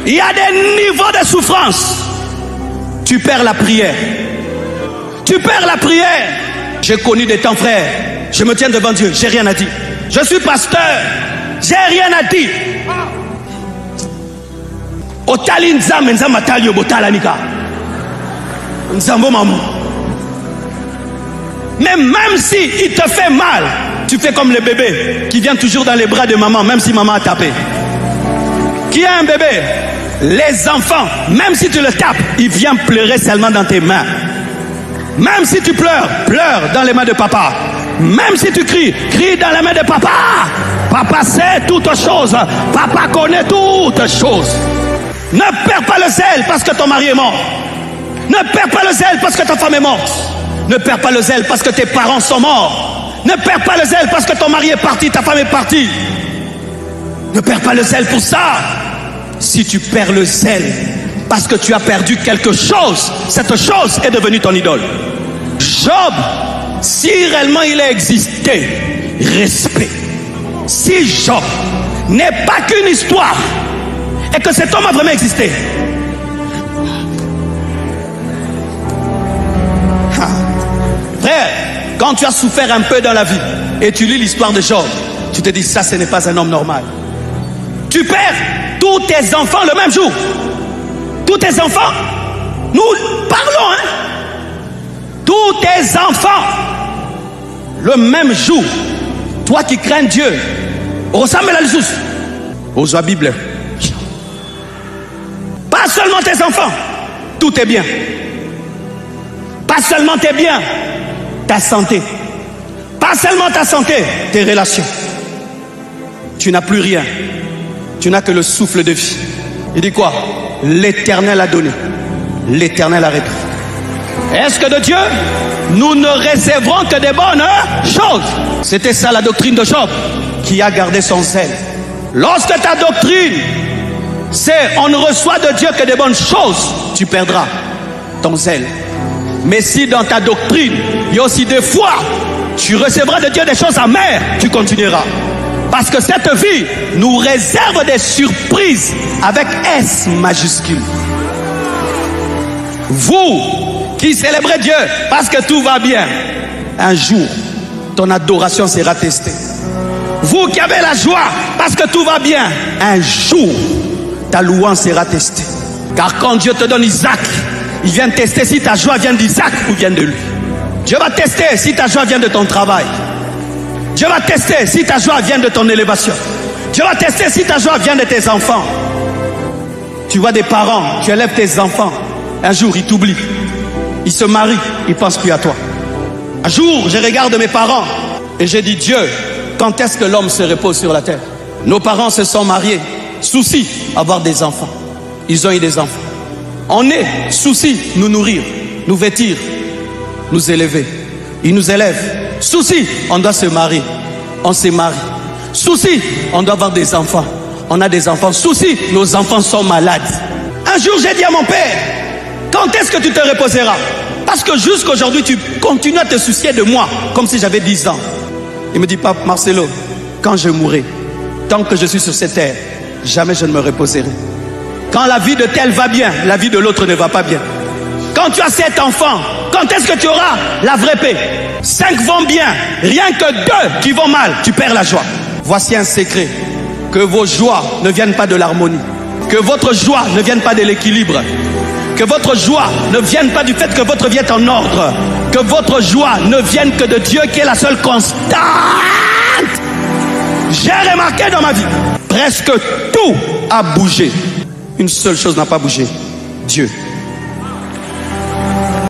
il y a des niveaux de souffrance. Tu perds la prière. Tu perds la prière. J'ai connu des temps, frère. Je me tiens devant Dieu, j'ai rien à dire. Je suis pasteur, j'ai rien à dire. Otali nzambe nzambe talio botalanika. Nzambo maman. Mais même si il te fait mal, tu fais comme le bébé qui vient toujours dans les bras de maman, même si maman a tapé. Qui a un bébé? Les enfants, même si tu le tapes, il vient pleurer seulement dans tes mains. Même si tu pleures, pleure dans les mains de papa. Même si tu cries, crie dans les mains de papa. Papa sait toutes choses. Papa connaît toutes choses. Ne perds pas le zèle parce que ton mari est mort. Ne perds pas le zèle parce que ta femme est morte. Ne perds pas le zèle parce que tes parents sont morts. Ne perds pas le zèle parce que ton mari est parti, ta femme est partie. Ne perds pas le zèle pour ça. Si tu perds le zèle parce que tu as perdu quelque chose, cette chose est devenue ton idole. Job, si réellement il a existé, respect. Si Job n'est pas qu'une histoire et que cet homme a vraiment existé, frère, quand tu as souffert un peu dans la vie et tu lis l'histoire de Job, tu te dis ça, ce n'est pas un homme normal. Tu perds tous tes enfants le même jour. Tous tes enfants, nous parlons, hein? Tous tes enfants le même jour. Toi qui crains Dieu, ressemble à Jésus. Aux Bible. Pas seulement tes enfants, tout est bien. Pas seulement tes biens, ta santé. Pas seulement ta santé, tes relations. Tu n'as plus rien. Tu n'as que le souffle de vie. Il dit quoi? L'Éternel a donné. L'Éternel a repris. Est-ce que de Dieu, nous ne réserverons que des bonnes choses? C'était ça la doctrine de Job, qui a gardé son zèle. Lorsque ta doctrine, c'est on ne reçoit de Dieu que des bonnes choses, tu perdras ton zèle. Mais si dans ta doctrine, il y a aussi des fois, tu recevras de Dieu des choses amères, tu continueras. Parce que cette vie nous réserve des surprises avec S majuscule. Vous qui célébrez Dieu parce que tout va bien, un jour, ton adoration sera testée. Vous qui avez la joie parce que tout va bien, un jour, ta louange sera testée. Car quand Dieu te donne Isaac, il vient tester si ta joie vient d'Isaac ou vient de lui. Dieu va tester si ta joie vient de ton travail. Dieu va tester si ta joie vient de ton élévation. Dieu va tester si ta joie vient de tes enfants. Tu vois des parents, tu élèves tes enfants. Un jour, ils t'oublient. Ils se marient, ils ne pensent plus à toi. Un jour, je regarde mes parents et je dis, Dieu, quand est-ce que l'homme se repose sur la terre? Nos parents se sont mariés. Souci, avoir des enfants. Ils ont eu des enfants. On est, souci, nous nourrir, nous vêtir, nous élever. Ils nous élèvent. Souci, on doit se marier. On se marie. Souci, on doit avoir des enfants. On a des enfants. Souci, nos enfants sont malades. Un jour, j'ai dit à mon père, quand est-ce que tu te reposeras? Parce que jusqu'à aujourd'hui, tu continues à te soucier de moi, comme si j'avais 10 ans. Il me dit, Pape Marcelo, quand je mourrai, tant que je suis sur cette terre, jamais je ne me reposerai. Quand la vie de tel va bien, la vie de l'autre ne va pas bien. Quand tu as 7 enfants, quand est-ce que tu auras la vraie paix? 5 vont bien, rien que 2 qui vont mal, tu perds la joie. Voici un secret, que vos joies ne viennent pas de l'harmonie, que votre joie ne vienne pas de l'équilibre, que votre joie ne vienne pas du fait que votre vie est en ordre, que votre joie ne vienne que de Dieu qui est la seule constante. J'ai remarqué dans ma vie, presque tout a bougé. Une seule chose n'a pas bougé, Dieu.